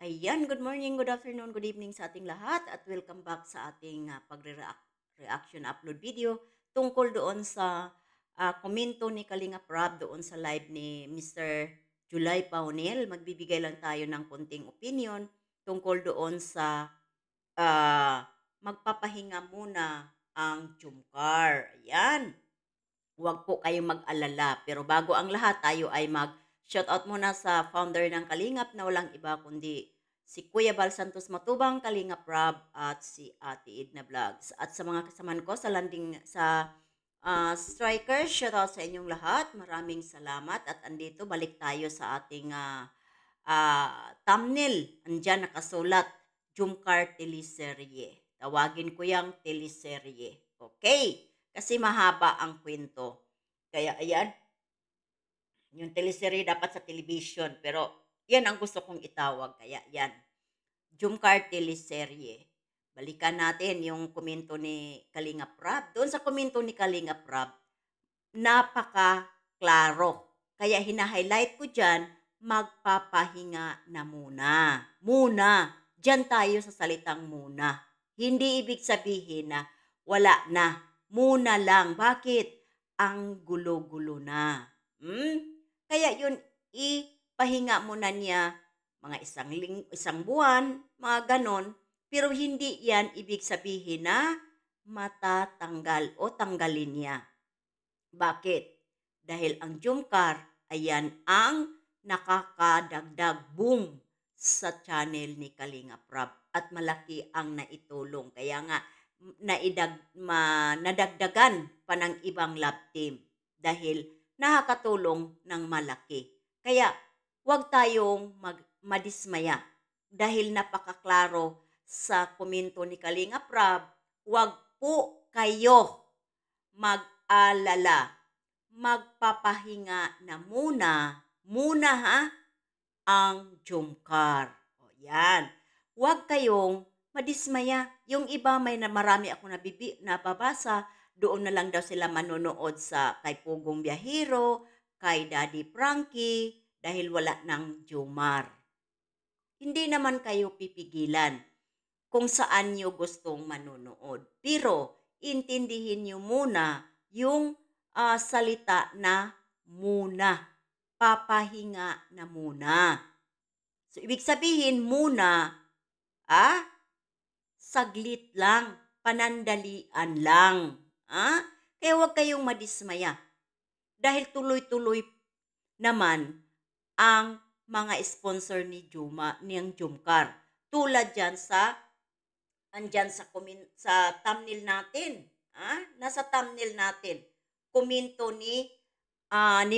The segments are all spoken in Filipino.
Ayan, good morning, good afternoon, good evening sa ating lahat at welcome back sa ating pagre-reaction upload video tungkol doon sa komento ni Kalinga Prab doon sa live ni Mr. July Paunel. Magbibigay lang tayo ng konting opinion tungkol doon sa magpapahinga muna ang Jumcar. Ayan. Huwag po kayong mag-alala. Pero bago ang lahat, tayo ay mag-shoutout muna sa founder ng Kalingap na walang iba kundi si Kuya Bal Santos Matubang, Kalingap Rob, at si Ate Edna Vlogs. At sa mga kasaman ko sa landing sa strikers, shoutout sa inyong lahat. Maraming salamat. At andito, balik tayo sa ating thumbnail. Andyan nakasulat, Jumcar Teleserye. Tawagin ko yung teleserye. Okay? Kasi mahaba ang kwento. Kaya ayan, yung teleserye dapat sa television. Pero yan ang gusto kong itawag. Kaya yan, Jumcar Teleserye. Balikan natin yung komento ni Kalinga Prab. Doon sa komento ni Kalinga Prab, napaka-klaro. Kaya hina-highlight ko dyan, magpapahinga na muna. Muna. Diyan tayo sa salitang muna. Hindi ibig sabihin na wala na. Muna lang. Bakit? Ang gulo-gulo na. Kaya yun, ipahinga muna niya mga isang buwan, mga ganon. Pero hindi yan ibig sabihin na matatanggal o tanggalin niya. Bakit? Dahil ang Jumcar, ayan ang nakakadagdag boom sa channel ni Kalinga Prab at malaki ang naitulong. Kaya nga, nadagdagan pa ng ibang lab team dahil nakakatulong ng malaki. Kaya, huwag tayong madismaya dahil napakaklaro sa komento ni Kalinga Prab, huwag po kayo mag-alala. Magpapahinga na muna ha, ang Jumcar. O yan. Huwag kayong madismaya. Yung iba may marami ako nababasa, doon na lang daw sila manonood sa kay Pugong Biyahero, kay Daddy Frankie, dahil wala ng Jumar. Hindi naman kayo pipigilan kung saan nyo gustong manonood. Pero, intindihin nyo muna yung salita na muna. Papahinga na muna. So, ibig sabihin, muna, saglit lang, panandalian lang. Kaya huwag kayong madismaya. Dahil tuloy-tuloy naman ang mga sponsor ni niyang Jumcar. Tulad dyan andyan sa thumbnail natin. Nasa thumbnail natin. Komento ni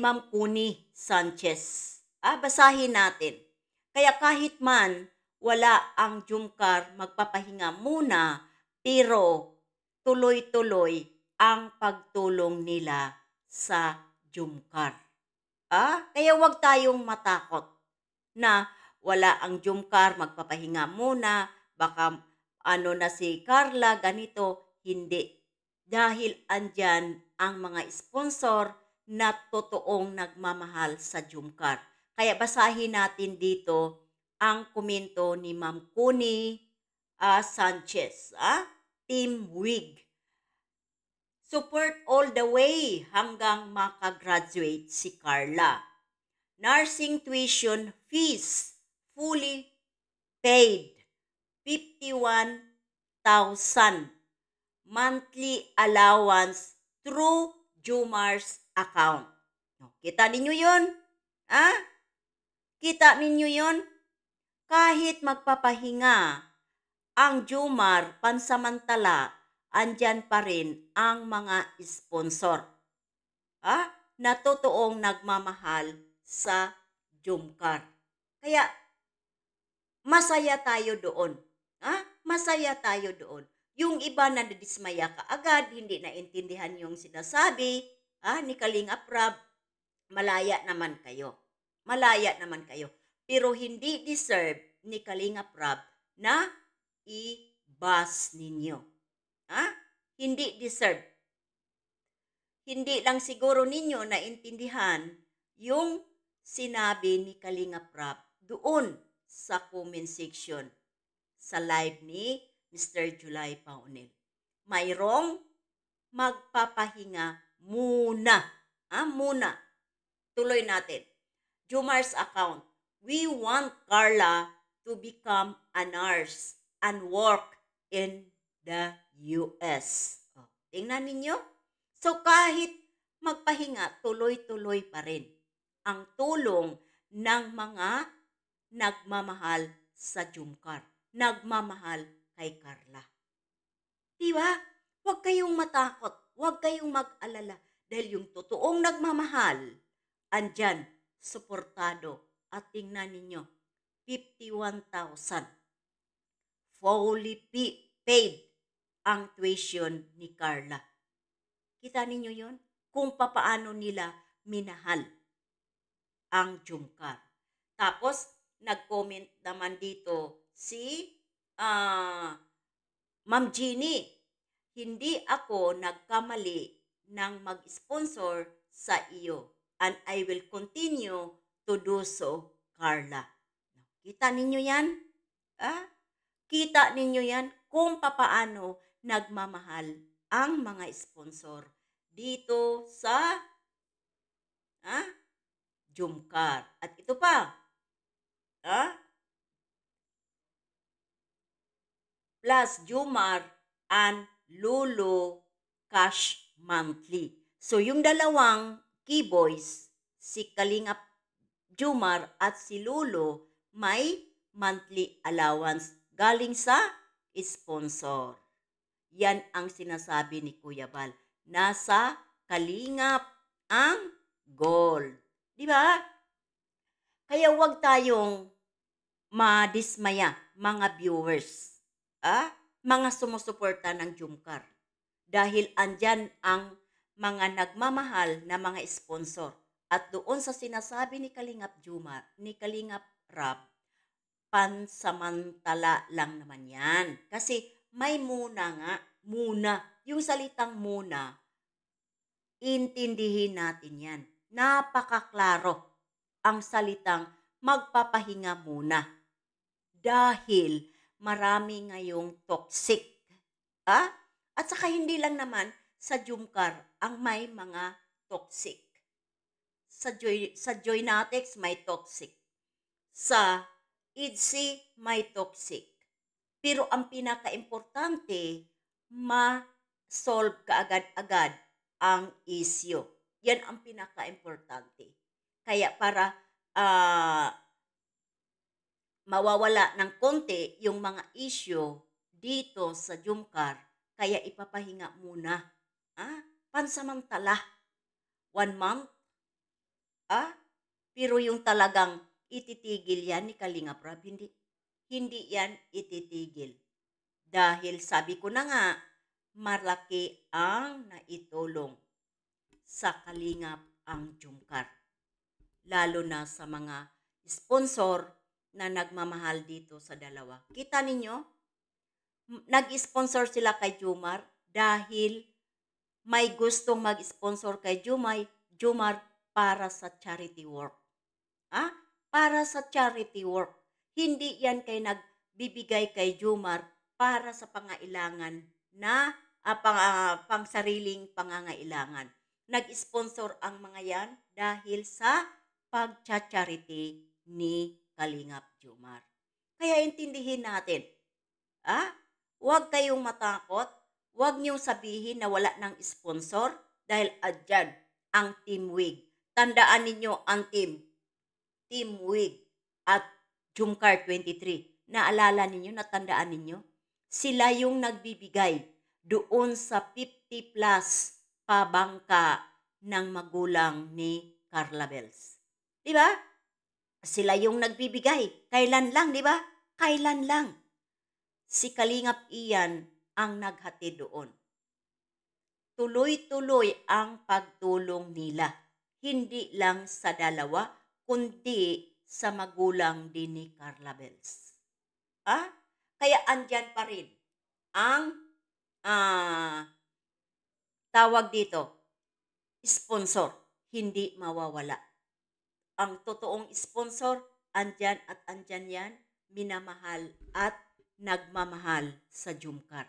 Ma'am Kuni Sanchez. Basahin natin. Kaya kahit man wala ang Jumcar, magpapahinga muna, pero tuloy-tuloy ang pagtulong nila sa Jumcar. Kaya huwag tayong matakot na wala ang Jumcar, magpapahinga muna, baka na si Carla, ganito, hindi. Dahil andyan ang mga sponsor na totoong nagmamahal sa Jumcar. Kaya basahin natin dito ang komento ni Ma'am Kuni Sanchez, Team WIG. Support all the way hanggang makagraduate si Carla. Nursing tuition fees fully paid. 51,000 monthly allowance through Jumar's account. Kita ninyo yun? Kita ninyo yun? Kahit magpapahinga ang Jumar, pansamantala, andyan pa rin ang mga sponsor. Na totoong nagmamahal sa Jumcar. Kaya, masaya tayo doon. Masaya tayo doon. Yung iba na nadismaya ka agad, hindi naintindihan yung sinasabi ni Kalinga Prab, malaya naman kayo. Malaya naman kayo. Pero hindi deserve ni Kalinga Prab na i-bash ninyo. Hindi deserve. Hindi lang siguro ninyo naintindihan yung sinabi ni Kalinga Prab doon sa comment section sa live ni Mr. July Paunel. Mayroong magpapahinga muna. Muna. Tuloy natin. Jumar's account. We want Carla to become a nurse and work in the US. Tingnan ninyo. So kahit magpahinga, tuloy-tuloy pa rin ang tulong ng mga nagmamahal sa Jumcar. Nagmamahal kay Carla. Diba? Huwag kayong matakot. Huwag kayong mag-alala. Dahil yung totoong nagmamahal, andyan, suportado. At tingnan ninyo, 51,000 fully paid ang tuition ni Carla. Kita ninyo yon? Kung papaano nila minahal ang Jumcar. Tapos, nag-comment naman dito si Ma'am Jeannie. Hindi ako nagkamali ng mag-sponsor sa iyo and I will continue to do so, Carla. Kita ninyo yan? Kita ninyo yan kung papaano nagmamahal ang mga sponsor dito sa Jumcar. At ito pa, plus Jumar and Lulu cash monthly. So yung dalawang key boys, si Kalingap Jumar at si Lulu, may monthly allowance galing sa sponsor. Yan ang sinasabi ni Kuya Bal. Nasa Kalingap ang gold. Di ba? Kaya huwag tayong madismaya, mga viewers. Mga sumusuporta ng Jumcar. Dahil andyan ang mga nagmamahal na mga sponsor. At doon sa sinasabi ni Kalingap Jumar, ni Kalingap Rab, pansamantala lang naman yan. Kasi may muna nga, muna. Yung salitang muna, intindihin natin yan. Napakaklaro ang salitang magpapahinga muna. Dahil marami ngayong toxic. At saka hindi lang naman sa Jumcar ang may mga toxic. Sa Joynatex may toxic. Sa IDSI may toxic. Pero ang pinaka-importante, ma-solve kaagad-agad ang issue. Yan ang pinaka-importante. Kaya para mawawala ng konti yung mga issue dito sa Jumcar, kaya ipapahinga muna. Pansamantala. 1 month. Pero yung talagang ititigil yan ni Kalingap Rab, hindi yan ititigil. Dahil sabi ko na nga, malaki ang naitulong sa Kalingap ang Jumcar. Lalo na sa mga sponsor na nagmamahal dito sa dalawa. Kita ninyo, nag-sponsor sila kay Jumar dahil may gustong mag-sponsor kay Jumar para sa charity work. Para sa charity work. Hindi yan kay nagbibigay kay Jumar para sa pangailangan na pang sariling pangangailangan. Nag-sponsor ang mga yan dahil sa pagcha-charity ni Kalingap Jumar. Kaya intindihin natin, huwag kayong matakot, huwag niyong sabihin na wala ng sponsor dahil adyan ang Team Wig. Tandaan ninyo ang Team Wig at Jumcar 23. Naalala ninyo, natandaan ninyo? Sila yung nagbibigay doon sa 50 plus pabangka ng magulang ni Carla Bells. Diba? Sila yung nagbibigay. Kailan lang, di ba? Kailan lang. Si Kalingap Ian ang naghatid doon. Tuloy-tuloy ang pagtulong nila. Hindi lang sa dalawa, kundi sa magulang din ni Carla Bells. Kaya andyan pa rin ang tawag dito, sponsor. Hindi mawawala. Ang totoong sponsor andyan at andyan yan, minamahal at nagmamahal sa Jumcar.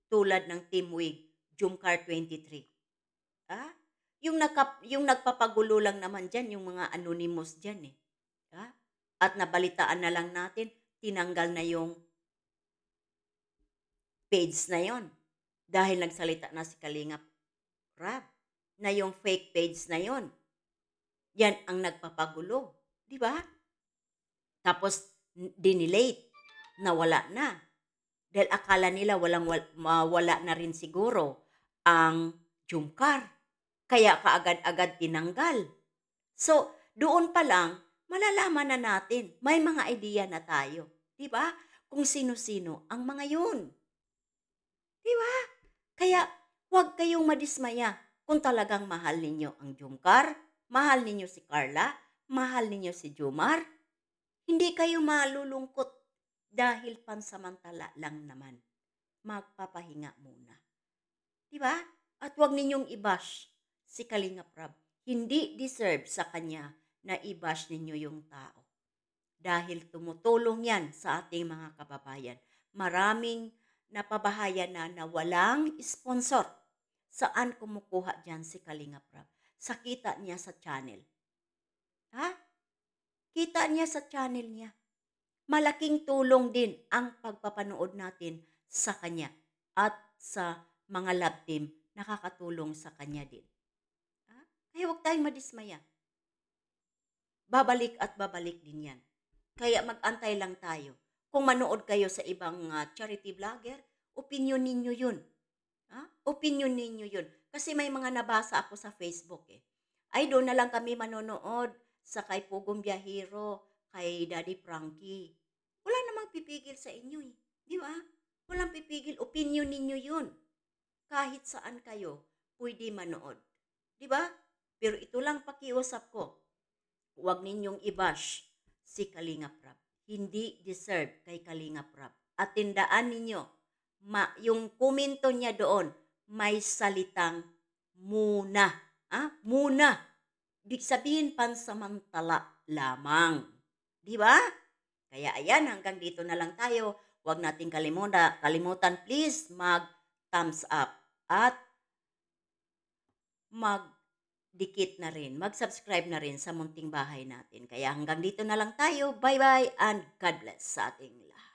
Tulad ng Team Wig, Jumcar 23. Ah? Yung nagpapagulo lang naman dyan, yung mga anonymous dyan eh. Ah? At nabalitaan na lang natin, tinanggal na yung page na yon dahil nagsalita na si Kalingap Rab na yung fake page na yon. Yan ang nagpapagulo. Di ba? Tapos, dinelete. Nawala na. Dahil akala nila mawala na rin siguro ang Jumcar. Kaya kaagad-agad tinanggal. So, doon pa lang, malalaman na natin, may mga idea na tayo. Di ba? Kung sino-sino ang mga yun. Di ba? Kaya, huwag kayong madismaya kung talagang mahal ninyo ang Jumcar, mahal ninyo si Carla, mahal ninyo si Jumar. Hindi kayo malulungkot dahil pansamantala lang naman. Magpapahinga muna. Di ba? At huwag ninyong i-bash si Kalingap Rab. Hindi deserve sa kanya na i-bash ninyo yung tao. Dahil tumutulong yan sa ating mga kababayan. Maraming napabahayan na walang sponsor. Saan kumukuha dyan si Kalingap Rab? Sa kita niya sa channel. Ha? Kita niya sa channel niya. Malaking tulong din ang pagpapanood natin sa kanya at sa mga love team nakakatulong sa kanya din. Kaya huwag tayong madismaya. Babalik at babalik din yan. Kaya mag-antay lang tayo. Kung manood kayo sa ibang charity vlogger, opinion ninyo yun. Opinion ninyo yun. Kasi may mga nabasa ako sa Facebook eh. Ay, doon na lang kami manonood sa kay Pugong Biyahero, kay Daddy Frankie. Wala namang pipigil sa inyo eh. Di ba? Walang pipigil. Opinion ninyo yun. Kahit saan kayo, pwede manood. Di ba? Pero ito lang pakiusap ko. Huwag ninyong i-bash si Kalingap Rab. Hindi deserve kay Kalingap Rab. At tindaan ninyo, yung komento niya doon, may salitang muna. Muna. Ibig sabihin, pansamantala lamang. Di ba? Kaya ayan, hanggang dito na lang tayo. Huwag nating kalimutan, please, mag-thumbs up at mag-dikit na rin, mag-subscribe na rin sa munting bahay natin. Kaya hanggang dito na lang tayo. Bye-bye and God bless sa ating lahat.